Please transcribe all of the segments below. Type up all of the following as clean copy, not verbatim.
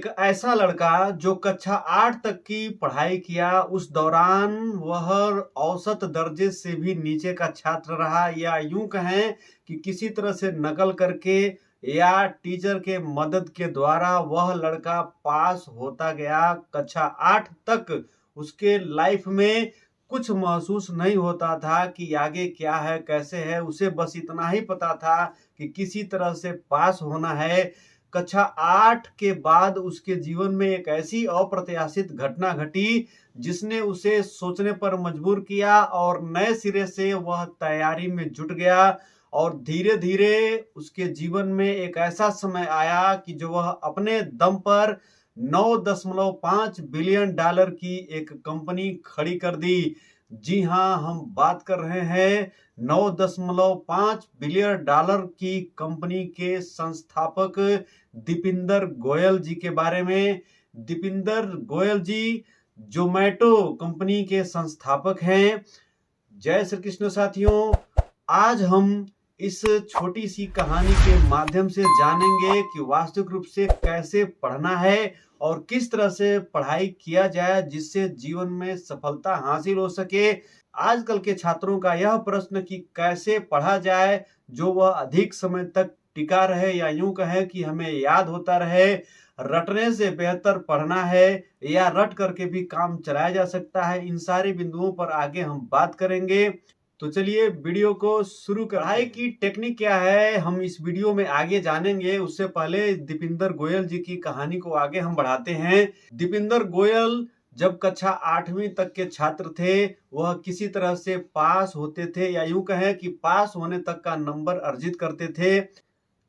एक ऐसा लड़का जो कक्षा 8 तक की पढ़ाई किया, उस दौरान वह औसत दर्जे से भी नीचे का छात्र रहा, या यूं कहें कि किसी तरह से नकल करके या टीचर के मदद के द्वारा वह लड़का पास होता गया। कक्षा 8 तक उसके लाइफ में कुछ महसूस नहीं होता था कि आगे क्या है, कैसे है। उसे बस इतना ही पता था कि किसी तरह से पास होना है। कक्षा 8 के बाद उसके जीवन में एक ऐसी अप्रत्याशित घटना घटी जिसने उसे सोचने पर मजबूर किया और नए सिरे से वह तैयारी में जुट गया। और धीरे धीरे उसके जीवन में एक ऐसा समय आया कि जो वह अपने दम पर 9.5 बिलियन डॉलर की एक कंपनी खड़ी कर दी। जी हाँ, हम बात कर रहे हैं 9.5 बिलियन डॉलर की कंपनी के संस्थापक दीपिंदर गोयल जी के बारे में। दीपिंदर गोयल जी जोमेटो कंपनी के संस्थापक हैं। जय श्री कृष्ण साथियों, आज हम इस छोटी सी कहानी के माध्यम से जानेंगे कि वास्तविक रूप से कैसे पढ़ना है और किस तरह से पढ़ाई किया जाए जिससे जीवन में सफलता हासिल हो सके। आजकल के छात्रों का यह प्रश्न कि कैसे पढ़ा जाए जो वह अधिक समय तक टिका रहे, या यूं कहें कि हमें याद होता रहे। रटने से बेहतर पढ़ना है या रट करके भी काम चलाया जा सकता है, इन सारे बिंदुओं पर आगे हम बात करेंगे। तो चलिए वीडियो को शुरू कर। पढ़ाई की टेक्निक क्या है हम इस वीडियो में आगे जानेंगे। उससे पहले दीपिंदर गोयल जी की कहानी को आगे हम बढ़ाते हैं। दीपिंदर गोयल जब कक्षा 8वीं तक के छात्र थे, वह किसी तरह से पास होते थे, या यूं कहें कि पास होने तक का नंबर अर्जित करते थे।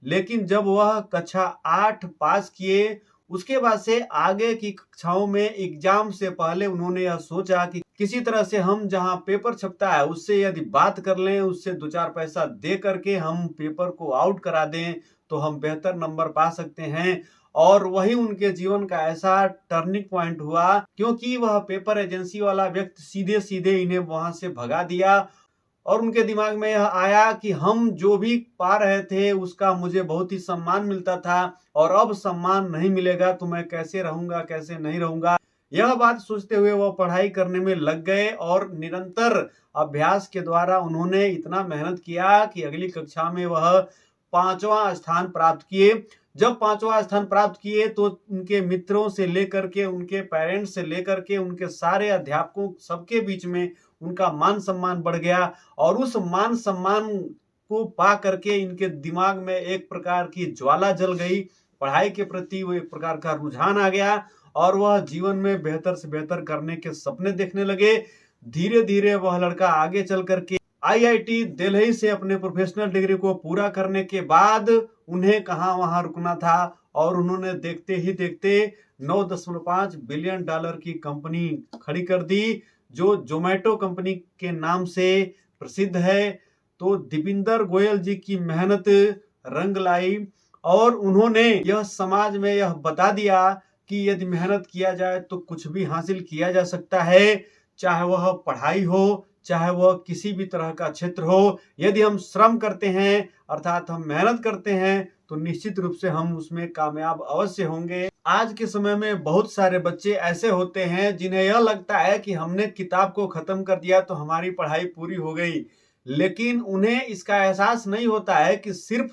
लेकिन जब वह कक्षा 8 पास किए, उसके बाद से आगे की कक्षाओं में एग्जाम से पहले उन्होंने यह सोचा कि किसी तरह से हम जहां पेपर छपता है उससे यदि बात कर लें, उससे 2-4 पैसा दे करके हम पेपर को आउट करा दें तो हम बेहतर नंबर पा सकते हैं। और वही उनके जीवन का ऐसा टर्निंग पॉइंट हुआ, क्योंकि वह पेपर एजेंसी वाला व्यक्ति सीधे सीधे इन्हें वहां से भगा दिया। और उनके दिमाग में यह आया कि हम जो भी पा रहे थे उसका मुझे बहुत ही सम्मान मिलता था, और अब सम्मान नहीं मिलेगा तो मैं कैसे रहूंगा, कैसे नहीं रहूंगा। यह बात सोचते हुए वो पढ़ाई करने में लग गए और निरंतर अभ्यास के द्वारा उन्होंने इतना मेहनत किया कि अगली कक्षा में वह 5वां स्थान प्राप्त किए। जब 5वां स्थान प्राप्त किए तो उनके मित्रों से लेकर के, उनके पेरेंट्स से लेकर के, उनके सारे अध्यापकों सबके बीच में उनका मान सम्मान बढ़ गया। और उस मान सम्मान को पा करके इनके दिमाग में एक प्रकार की ज्वाला जल गई, पढ़ाई के प्रति वो एक प्रकार का रुझान आ गया और वह जीवन में बेहतर से बेहतर करने के सपने देखने लगे। धीरे धीरे वह लड़का आगे चल करके आईआईटी दिल्ली से अपने प्रोफेशनल डिग्री को पूरा करने के बाद उन्हें कहां वहां रुकना था, और उन्होंने देखते ही देखते 9.5 बिलियन डॉलर की कंपनी खड़ी कर दी जो जोमेटो कंपनी के नाम से प्रसिद्ध है। तो दीपिंदर गोयल जी की मेहनत रंग लाई और उन्होंने यह समाज में यह बता दिया कि यदि मेहनत किया जाए तो कुछ भी हासिल किया जा सकता है, चाहे वह पढ़ाई हो, चाहे वह किसी भी तरह का क्षेत्र हो। यदि हम श्रम करते हैं, अर्थात हम मेहनत करते हैं, तो निश्चित रूप से हम उसमें कामयाब अवश्य होंगे। आज के समय में बहुत सारे बच्चे ऐसे होते हैं जिन्हें यह लगता है कि हमने किताब को खत्म कर दिया तो हमारी पढ़ाई पूरी हो गई, लेकिन उन्हें इसका एहसास नहीं होता है कि सिर्फ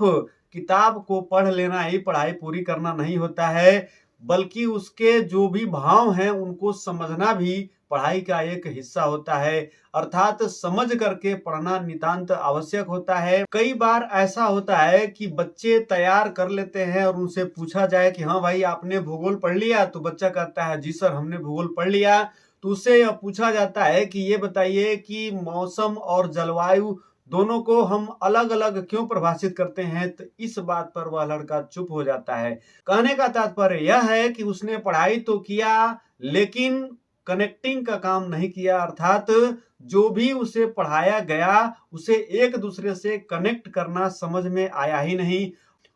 किताब को पढ़ लेना ही पढ़ाई पूरी करना नहीं होता है, बल्कि उसके जो भी भाव हैं उनको समझना भी पढ़ाई का एक हिस्सा होता है। अर्थात समझ करके पढ़ना नितांत आवश्यक होता है। कई बार ऐसा होता है कि बच्चे तैयार कर लेते हैं और उनसे पूछा जाए कि हाँ भाई आपने भूगोल पढ़ लिया, तो बच्चा कहता है जी सर हमने भूगोल पढ़ लिया। तो उससे यह पूछा जाता है कि ये बताइए कि मौसम और जलवायु दोनों को हम अलग अलग क्यों परिभाषित करते हैं, तो इस बात पर वह लड़का चुप हो जाता है। कहने का तात्पर्य यह है कि उसने पढ़ाई तो किया लेकिन कनेक्टिंग का काम नहीं किया, अर्थात जो भी उसे पढ़ाया गया उसे एक दूसरे से कनेक्ट करना समझ में आया ही नहीं।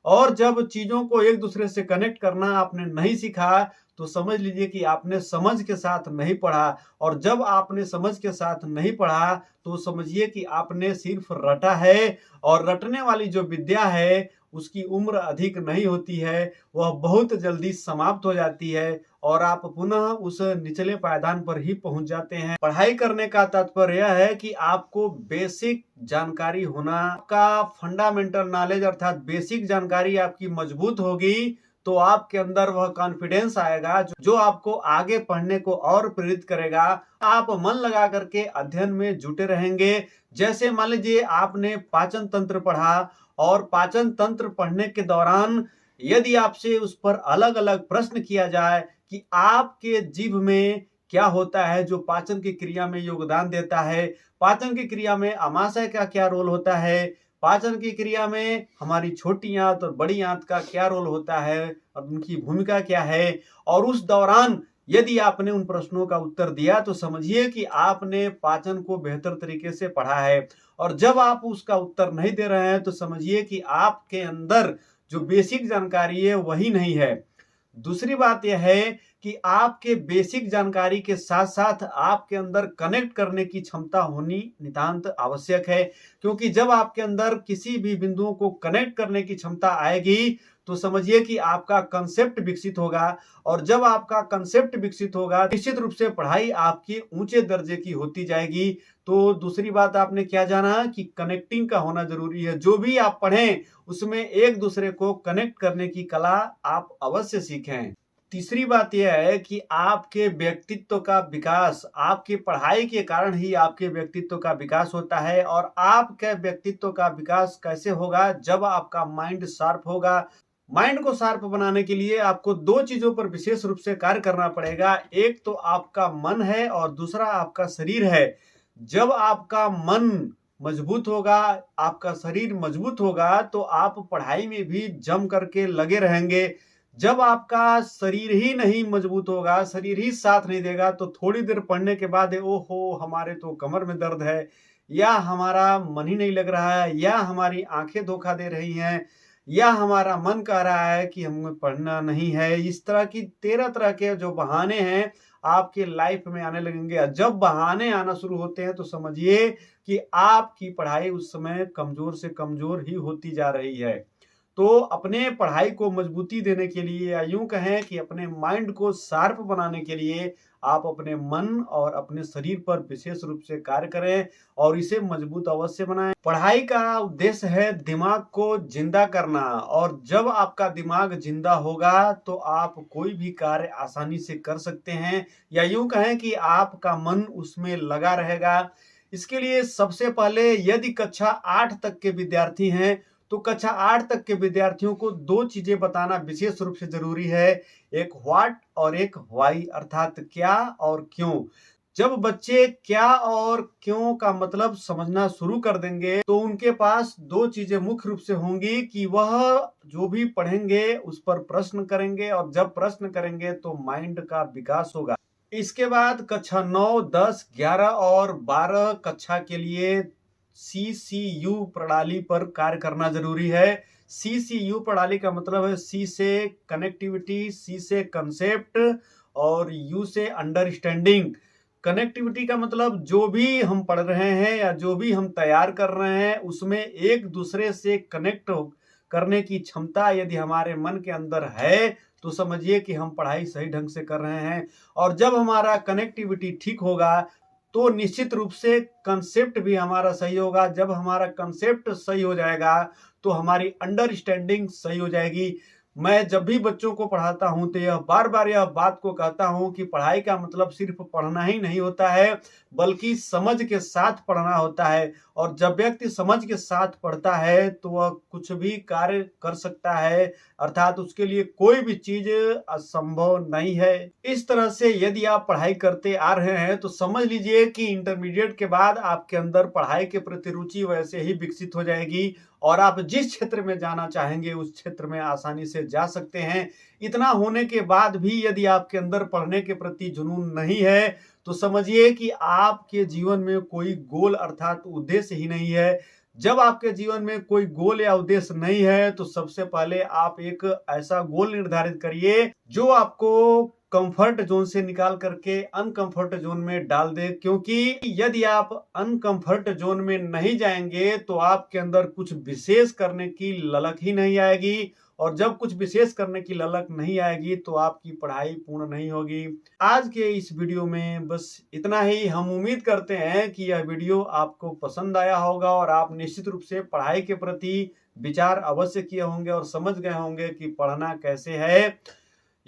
और जब चीजों को एक दूसरे से कनेक्ट करना आपने नहीं सीखा तो समझ लीजिए कि आपने समझ के साथ नहीं पढ़ा, और जब आपने समझ के साथ नहीं पढ़ा तो समझिए कि आपने सिर्फ रटा है। और रटने वाली जो विद्या है उसकी उम्र अधिक नहीं होती है, वह बहुत जल्दी समाप्त हो जाती है और आप पुनः उस निचले पायदान पर ही पहुंच जाते हैं। पढ़ाई करने का तात्पर्य यह है कि आपको बेसिक जानकारी होना, आपका फंडामेंटल नॉलेज अर्थात बेसिक जानकारी आपकी मजबूत होगी तो आपके अंदर वह कॉन्फिडेंस आएगा जो आपको आगे पढ़ने को और प्रेरित करेगा। आप मन लगा करके अध्ययन में जुटे रहेंगे। जैसे मान लीजिए आपने पाचन तंत्र पढ़ा और पाचन तंत्र पढ़ने के दौरान यदि आपसे उस पर अलग अलग प्रश्न किया जाए कि आपके जीभ में क्या होता है जो पाचन की क्रिया में योगदान देता है, पाचन की क्रिया में आमाशय का क्या रोल होता है, पाचन की क्रिया में हमारी छोटी आंत और बड़ी आंत का क्या रोल होता है और उनकी भूमिका क्या है, और उस दौरान यदि आपने उन प्रश्नों का उत्तर दिया तो समझिए कि आपने पाचन को बेहतर तरीके से पढ़ा है। और जब आप उसका उत्तर नहीं दे रहे हैं तो समझिए कि आपके अंदर जो बेसिक जानकारी है वही नहीं है। दूसरी बात यह है कि आपके बेसिक जानकारी के साथ साथ आपके अंदर कनेक्ट करने की क्षमता होनी नितांत आवश्यक है, क्योंकि जब आपके अंदर किसी भी बिंदुओं को कनेक्ट करने की क्षमता आएगी तो समझिए कि आपका कंसेप्ट विकसित होगा, और जब आपका कंसेप्ट विकसित होगा निश्चित रूप से पढ़ाई आपकी ऊंचे दर्जे की होती जाएगी। तो दूसरी बात आपने क्या जाना कि कनेक्टिंग का होना जरूरी है। जो भी आप पढ़ें उसमें एक दूसरे को कनेक्ट करने की कला आप अवश्य सीखें। तीसरी बात यह है कि आपके व्यक्तित्व का विकास आपकी पढ़ाई के कारण ही आपके व्यक्तित्व का विकास होता है। और आपके व्यक्तित्व का विकास कैसे होगा? जब आपका माइंड शार्प होगा। माइंड को शार्प बनाने के लिए आपको दो चीजों पर विशेष रूप से कार्य करना पड़ेगा। एक तो आपका मन है और दूसरा आपका शरीर है। जब आपका मन मजबूत होगा, आपका शरीर मजबूत होगा तो आप पढ़ाई में भी जम करके लगे रहेंगे। जब आपका शरीर ही नहीं मजबूत होगा, शरीर ही साथ नहीं देगा तो थोड़ी देर पढ़ने के बाद ओहो हमारे तो कमर में दर्द है, या हमारा मन ही नहीं लग रहा है, या हमारी आंखें धोखा दे रही हैं, या हमारा मन कह रहा है कि हमें पढ़ना नहीं है। इस तरह की 13 तरह के जो बहाने हैं आपके लाइफ में आने लगेंगे। जब बहाने आना शुरू होते हैं तो समझिए कि आपकी पढ़ाई उस समय कमजोर से कमजोर ही होती जा रही है। तो अपने पढ़ाई को मजबूती देने के लिए, या यूं कहें कि अपने माइंड को शार्प बनाने के लिए, आप अपने मन और अपने शरीर पर विशेष रूप से कार्य करें और इसे मजबूत अवश्य बनाएं। पढ़ाई का उद्देश्य है दिमाग को जिंदा करना, और जब आपका दिमाग जिंदा होगा तो आप कोई भी कार्य आसानी से कर सकते हैं, या यूं कहें कि आपका मन उसमें लगा रहेगा। इसके लिए सबसे पहले यदि कक्षा 8 तक के विद्यार्थी हैं तो कक्षा 8 तक के विद्यार्थियों को दो चीजें बताना विशेष रूप से जरूरी है, एक व्हाट और एक व्हाई, अर्थात क्या और क्यों। जब बच्चे क्या और क्यों का मतलब समझना शुरू कर देंगे तो उनके पास दो चीजें मुख्य रूप से होंगी कि वह जो भी पढ़ेंगे उस पर प्रश्न करेंगे, और जब प्रश्न करेंगे तो माइंड का विकास होगा। इसके बाद कक्षा 9, 10, 11 और 12 कक्षा के लिए CCU प्रणाली पर कार्य करना जरूरी है। CCU प्रणाली का मतलब है C से कनेक्टिविटी, C से कंसेप्ट और U से अंडरस्टैंडिंग। कनेक्टिविटी का मतलब जो भी हम पढ़ रहे हैं या जो भी हम तैयार कर रहे हैं उसमें एक दूसरे से कनेक्ट करने की क्षमता यदि हमारे मन के अंदर है तो समझिए कि हम पढ़ाई सही ढंग से कर रहे हैं। और जब हमारा कनेक्टिविटी ठीक होगा तो निश्चित रूप से कंसेप्ट भी हमारा सही होगा। जब हमारा कंसेप्ट सही हो जाएगा तो हमारी अंडरस्टैंडिंग सही हो जाएगी। मैं जब भी बच्चों को पढ़ाता हूं तो यह बार बार यह बात को कहता हूं कि पढ़ाई का मतलब सिर्फ पढ़ना ही नहीं होता है, बल्कि समझ के साथ पढ़ना होता है। और जब व्यक्ति समझ के साथ पढ़ता है तो वह कुछ भी कार्य कर सकता है, अर्थात उसके लिए कोई भी चीज असंभव नहीं है। इस तरह से यदि आप पढ़ाई करते आ रहे हैं तो समझ लीजिए कि इंटरमीडिएट के बाद आपके अंदर पढ़ाई के प्रति रुचि वैसे ही विकसित हो जाएगी और आप जिस क्षेत्र में जाना चाहेंगे उस क्षेत्र में आसानी से जा सकते हैं। इतना होने के बाद भी यदि आपके अंदर पढ़ने के प्रति जुनून नहीं है तो समझिए कि आपके जीवन में कोई गोल अर्थात उद्देश्य ही नहीं है। जब आपके जीवन में कोई गोल या उद्देश्य नहीं है तो सबसे पहले आप एक ऐसा गोल निर्धारित करिए जो आपको कंफर्ट जोन से निकाल करके अनकंफर्ट जोन में डाल दे, क्योंकि यदि आप अनकंफर्ट जोन में नहीं जाएंगे तो आपके अंदर कुछ विशेष करने की ललक ही नहीं आएगी, और जब कुछ विशेष करने की ललक नहीं आएगी तो आपकी पढ़ाई पूर्ण नहीं होगी। आज के इस वीडियो में बस इतना ही। हम उम्मीद करते हैं कि यह वीडियो आपको पसंद आया होगा और आप निश्चित रूप से पढ़ाई के प्रति विचार अवश्य किए होंगे और समझ गए होंगे कि पढ़ना कैसे है।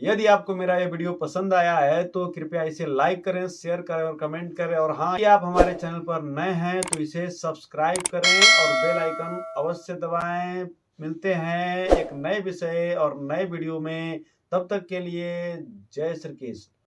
यदि आपको मेरा ये वीडियो पसंद आया है तो कृपया इसे लाइक करें, शेयर करें और कमेंट करें, और हाँ, यदि आप हमारे चैनल पर नए हैं तो इसे सब्सक्राइब करें और बेल आइकन अवश्य दबाएं। मिलते हैं एक नए विषय और नए वीडियो में, तब तक के लिए जय श्री कृष्ण।